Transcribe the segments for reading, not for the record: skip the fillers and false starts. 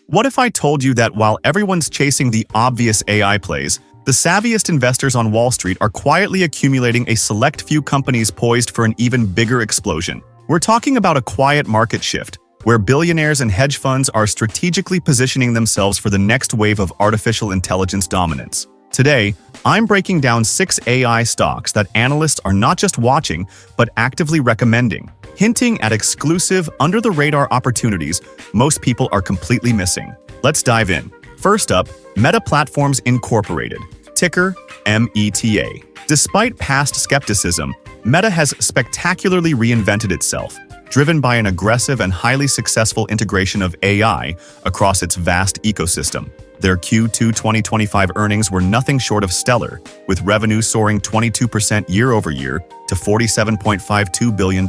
What if I told you that while everyone's chasing the obvious AI plays, the savviest investors on Wall Street are quietly accumulating a select few companies poised for an even bigger explosion? We're talking about a quiet market shift, where billionaires and hedge funds are strategically positioning themselves for the next wave of artificial intelligence dominance. Today, I'm breaking down 6 AI stocks that analysts are not just watching, but actively recommending, hinting at exclusive, under-the-radar opportunities most people are completely missing. Let's dive in. First up, Meta Platforms Incorporated, ticker META. Despite past skepticism, Meta has spectacularly reinvented itself, driven by an aggressive and highly successful integration of AI across its vast ecosystem. Their Q2 2025 earnings were nothing short of stellar, with revenue soaring 22% year-over-year to $47.52 billion,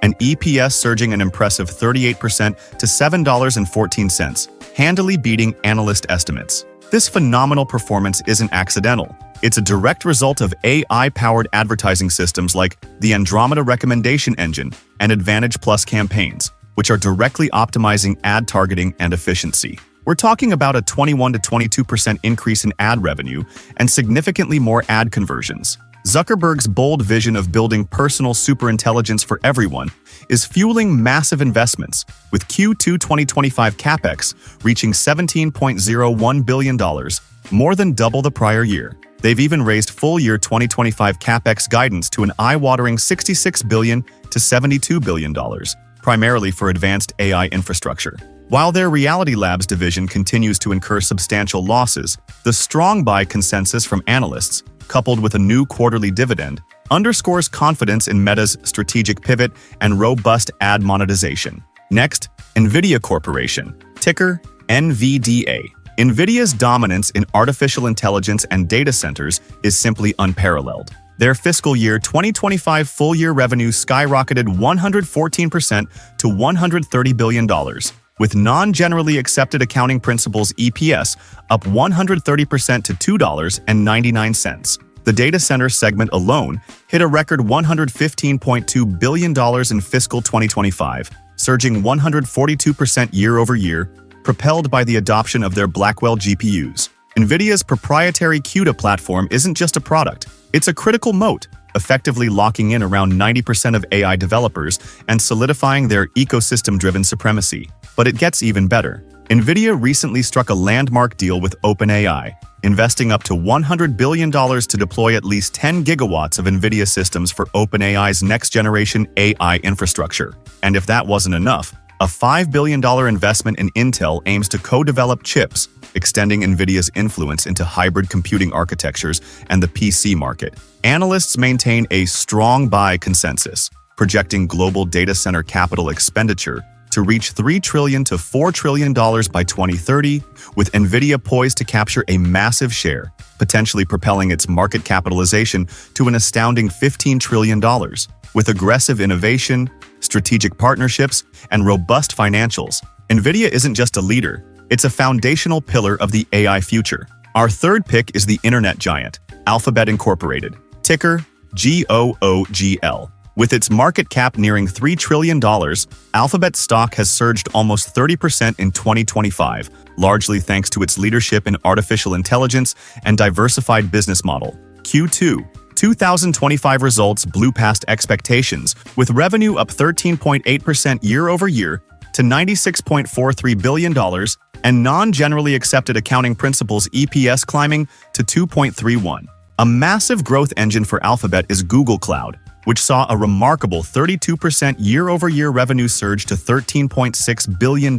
and EPS surging an impressive 38% to $7.14, handily beating analyst estimates. This phenomenal performance isn't accidental. It's a direct result of AI-powered advertising systems like the Andromeda recommendation engine and Advantage Plus campaigns, which are directly optimizing ad targeting and efficiency. We're talking about a 21 to 22% increase in ad revenue and significantly more ad conversions. Zuckerberg's bold vision of building personal superintelligence for everyone is fueling massive investments, with Q2 2025 capex reaching $17.01 billion, more than double the prior year. They've even raised full-year 2025 capex guidance to an eye-watering $66 billion to $72 billion, primarily for advanced AI infrastructure. While their Reality Labs division continues to incur substantial losses, the strong buy consensus from analysts, coupled with a new quarterly dividend, underscores confidence in Meta's strategic pivot and robust ad monetization. Next, NVIDIA Corporation, ticker NVDA. NVIDIA's dominance in artificial intelligence and data centers is simply unparalleled. Their fiscal year 2025 full-year revenue skyrocketed 114% to $130 billion, with non-generally accepted accounting principles EPS up 130% to $2.99. The data center segment alone hit a record $115.2 billion in fiscal 2025, surging 142% year-over-year, propelled by the adoption of their Blackwell GPUs. NVIDIA's proprietary CUDA platform isn't just a product, it's a critical moat, effectively locking in around 90% of AI developers and solidifying their ecosystem-driven supremacy. But it gets even better. NVIDIA recently struck a landmark deal with OpenAI, investing up to $100 billion to deploy at least 10 gigawatts of NVIDIA systems for OpenAI's next-generation AI infrastructure. And if that wasn't enough, a $5 billion investment in Intel aims to co-develop chips, extending NVIDIA's influence into hybrid computing architectures and the PC market. Analysts maintain a strong buy consensus, projecting global data center capital expenditure to reach $3 trillion to $4 trillion by 2030, with NVIDIA poised to capture a massive share, potentially propelling its market capitalization to an astounding $15 trillion. With aggressive innovation, strategic partnerships, and robust financials, NVIDIA isn't just a leader, it's a foundational pillar of the AI future. Our third pick is the internet giant, Alphabet Incorporated, ticker GOOGL. With its market cap nearing $3 trillion, Alphabet stock has surged almost 30% in 2025, largely thanks to its leadership in artificial intelligence and diversified business model. Q2 2025 results blew past expectations, with revenue up 13.8% year-over-year to $96.43 billion and non-generally accepted accounting principles EPS climbing to 2.31. A massive growth engine for Alphabet is Google Cloud, which saw a remarkable 32% year-over-year revenue surge to $13.6 billion,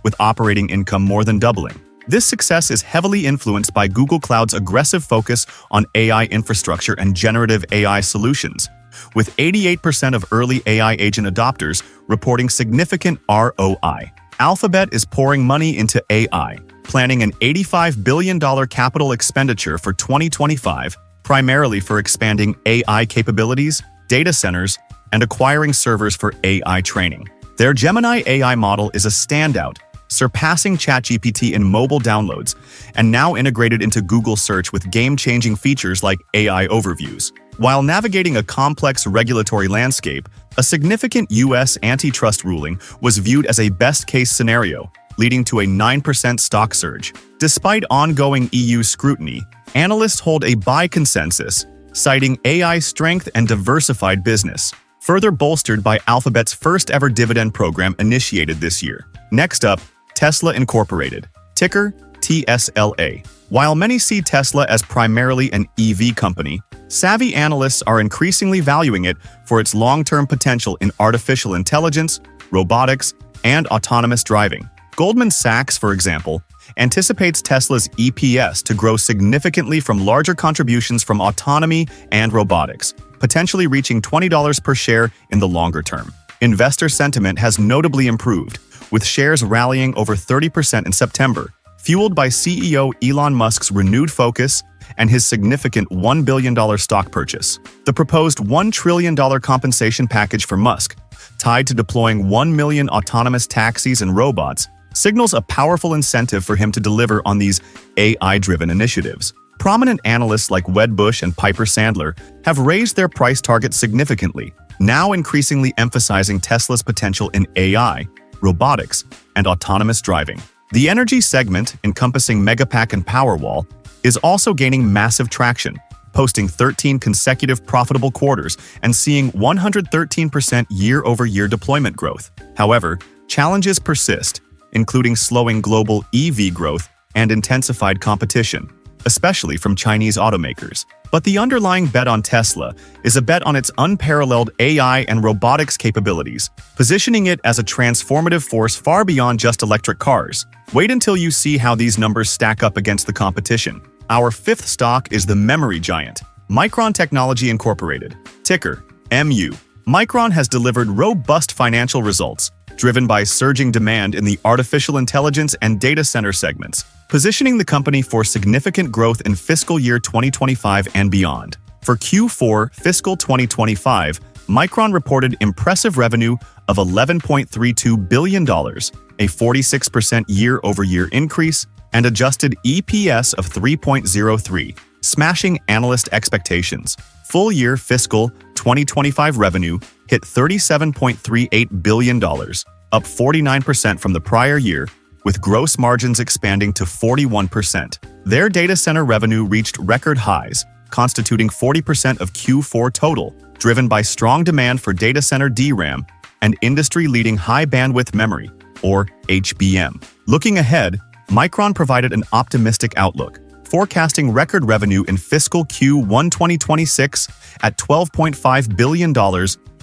with operating income more than doubling. This success is heavily influenced by Google Cloud's aggressive focus on AI infrastructure and generative AI solutions, with 88% of early AI agent adopters reporting significant ROI. Alphabet is pouring money into AI, planning an $85 billion capital expenditure for 2025, primarily for expanding AI capabilities, data centers, and acquiring servers for AI training. Their Gemini AI model is a standout, surpassing ChatGPT in mobile downloads, and now integrated into Google Search with game-changing features like AI overviews. While navigating a complex regulatory landscape, a significant U.S. antitrust ruling was viewed as a best-case scenario, leading to a 9% stock surge. Despite ongoing EU scrutiny, analysts hold a buy consensus, citing AI strength and diversified business, further bolstered by Alphabet's first-ever dividend program initiated this year. Next up, Tesla Incorporated, ticker TSLA. While many see Tesla as primarily an EV company, savvy analysts are increasingly valuing it for its long-term potential in artificial intelligence, robotics, and autonomous driving. Goldman Sachs, for example, anticipates Tesla's EPS to grow significantly from larger contributions from autonomy and robotics, potentially reaching $20 per share in the longer term. Investor sentiment has notably improved, with shares rallying over 30% in September, fueled by CEO Elon Musk's renewed focus and his significant $1 billion stock purchase. The proposed $1 trillion compensation package for Musk, tied to deploying 1 million autonomous taxis and robots, signals a powerful incentive for him to deliver on these AI-driven initiatives. Prominent analysts like Wedbush and Piper Sandler have raised their price targets significantly, now increasingly emphasizing Tesla's potential in AI, robotics, and autonomous driving. The energy segment, encompassing Megapack and Powerwall, is also gaining massive traction, posting 13 consecutive profitable quarters and seeing 113% year-over-year deployment growth. However, challenges persist, including slowing global EV growth and intensified competition, especially from Chinese automakers. But the underlying bet on Tesla is a bet on its unparalleled AI and robotics capabilities, positioning it as a transformative force far beyond just electric cars. Wait until you see how these numbers stack up against the competition. Our fifth stock is the memory giant, Micron Technology Incorporated, ticker MU. Micron has delivered robust financial results, driven by surging demand in the artificial intelligence and data center segments, positioning the company for significant growth in fiscal year 2025 and beyond. For Q4 fiscal 2025, Micron reported impressive revenue of $11.32 billion, a 46% year-over-year increase, and adjusted EPS of 3.03, smashing analyst expectations. Full-year fiscal 2025 revenue hit $37.38 billion, up 49% from the prior year, with gross margins expanding to 41%. Their data center revenue reached record highs, constituting 40% of Q4 total, driven by strong demand for data center DRAM and industry-leading high-bandwidth memory, or HBM. Looking ahead, Micron provided an optimistic outlook, forecasting record revenue in fiscal Q1 2026 at $12.5 billion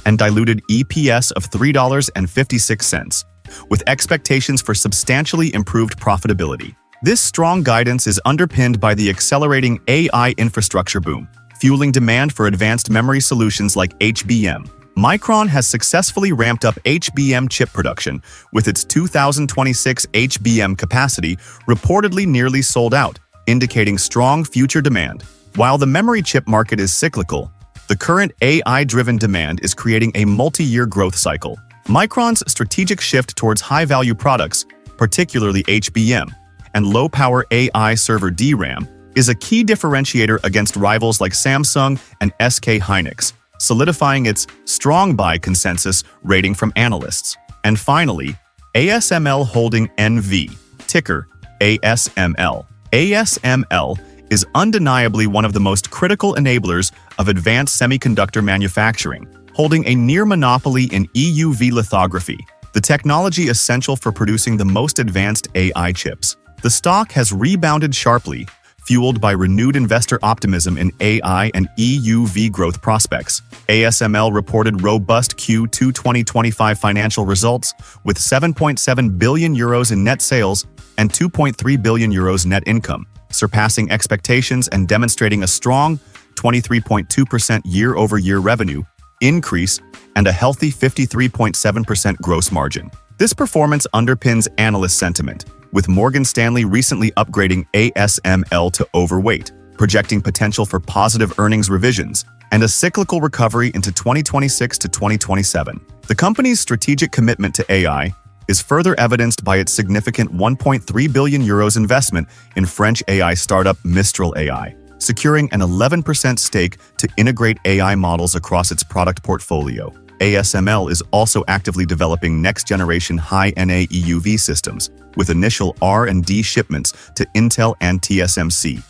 and diluted EPS of $3.56, with expectations for substantially improved profitability. This strong guidance is underpinned by the accelerating AI infrastructure boom, fueling demand for advanced memory solutions like HBM. Micron has successfully ramped up HBM chip production, with its 2026 HBM capacity reportedly nearly sold out, indicating strong future demand. While the memory chip market is cyclical, the current AI-driven demand is creating a multi-year growth cycle. Micron's strategic shift towards high-value products, particularly HBM, and low-power AI server DRAM, is a key differentiator against rivals like Samsung and SK Hynix, solidifying its strong buy consensus rating from analysts. And finally, ASML Holding NV, ticker ASML. ASML is undeniably one of the most critical enablers of advanced semiconductor manufacturing, holding a near monopoly in EUV lithography, the technology essential for producing the most advanced AI chips. The stock has rebounded sharply, fueled by renewed investor optimism in AI and EUV growth prospects. ASML reported robust Q2 2025 financial results, with 7.7 billion euros in net sales and 2.3 billion euros net income, surpassing expectations and demonstrating a strong 23.2% year-over-year revenue increase and a healthy 53.7% gross margin. This performance underpins analyst sentiment, with Morgan Stanley recently upgrading ASML to overweight, projecting potential for positive earnings revisions and a cyclical recovery into 2026 to 2027. The company's strategic commitment to AI is further evidenced by its significant 1.3 billion euros investment in French AI startup Mistral AI, securing an 11% stake to integrate AI models across its product portfolio. ASML is also actively developing next-generation high-NA EUV systems, with initial R&D shipments to Intel and TSMC,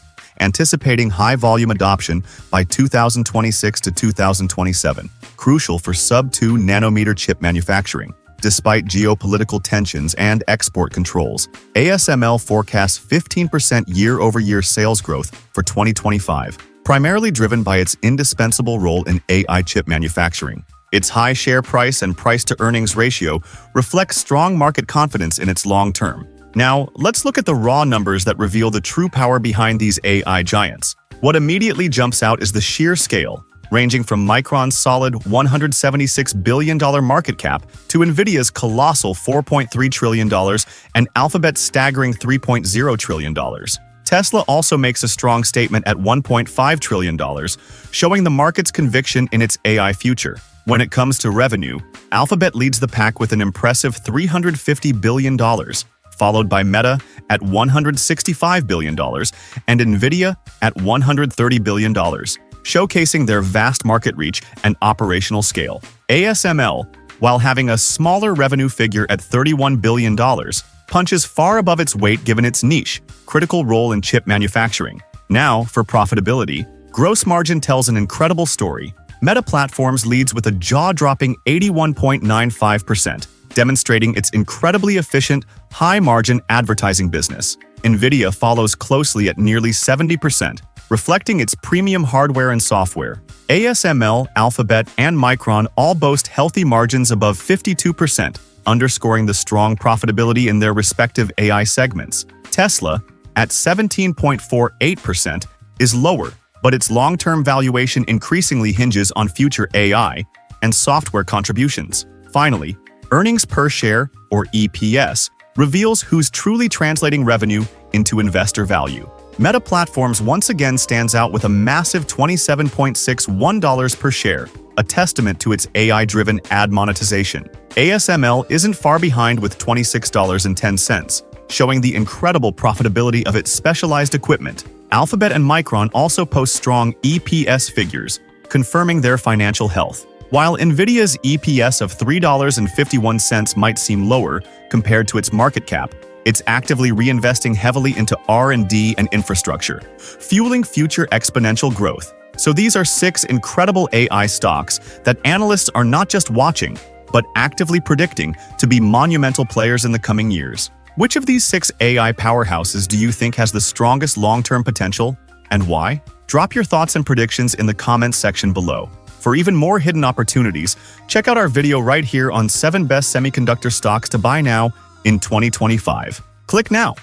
anticipating high-volume adoption by 2026 to 2027, crucial for sub-2 nanometer chip manufacturing. Despite geopolitical tensions and export controls, ASML forecasts 15% year-over-year sales growth for 2025, primarily driven by its indispensable role in AI chip manufacturing. Its high share price and price-to-earnings ratio reflects strong market confidence in its long term. Now, let's look at the raw numbers that reveal the true power behind these AI giants. What immediately jumps out is the sheer scale, ranging from Micron's solid $176 billion market cap to NVIDIA's colossal $4.3 trillion and Alphabet's staggering $3.0 trillion. Tesla also makes a strong statement at $1.5 trillion, showing the market's conviction in its AI future. When it comes to revenue, Alphabet leads the pack with an impressive $350 billion, followed by Meta at $165 billion and NVIDIA at $130 billion, showcasing their vast market reach and operational scale. ASML, while having a smaller revenue figure at $31 billion, punches far above its weight given its niche, critical role in chip manufacturing. Now, for profitability, gross margin tells an incredible story. Meta Platforms leads with a jaw-dropping 81.95%, demonstrating its incredibly efficient, high-margin advertising business. NVIDIA follows closely at nearly 70%, reflecting its premium hardware and software. ASML, Alphabet, and Micron all boast healthy margins above 52%, underscoring the strong profitability in their respective AI segments. Tesla, at 17.48%, is lower, but its long-term valuation increasingly hinges on future AI and software contributions. Finally, earnings per share, or EPS, reveals who's truly translating revenue into investor value. Meta Platforms once again stands out with a massive $27.61 per share, a testament to its AI-driven ad monetization. ASML isn't far behind with $26.10, showing the incredible profitability of its specialized equipment. Alphabet and Micron also post strong EPS figures, confirming their financial health. While NVIDIA's EPS of $3.51 might seem lower compared to its market cap, it's actively reinvesting heavily into R&D and infrastructure, fueling future exponential growth. So these are 6 incredible AI stocks that analysts are not just watching, but actively predicting to be monumental players in the coming years. Which of these 6 AI powerhouses do you think has the strongest long-term potential, and why? Drop your thoughts and predictions in the comments section below. For even more hidden opportunities, check out our video right here on 7 best semiconductor stocks to buy now in 2025. Click now.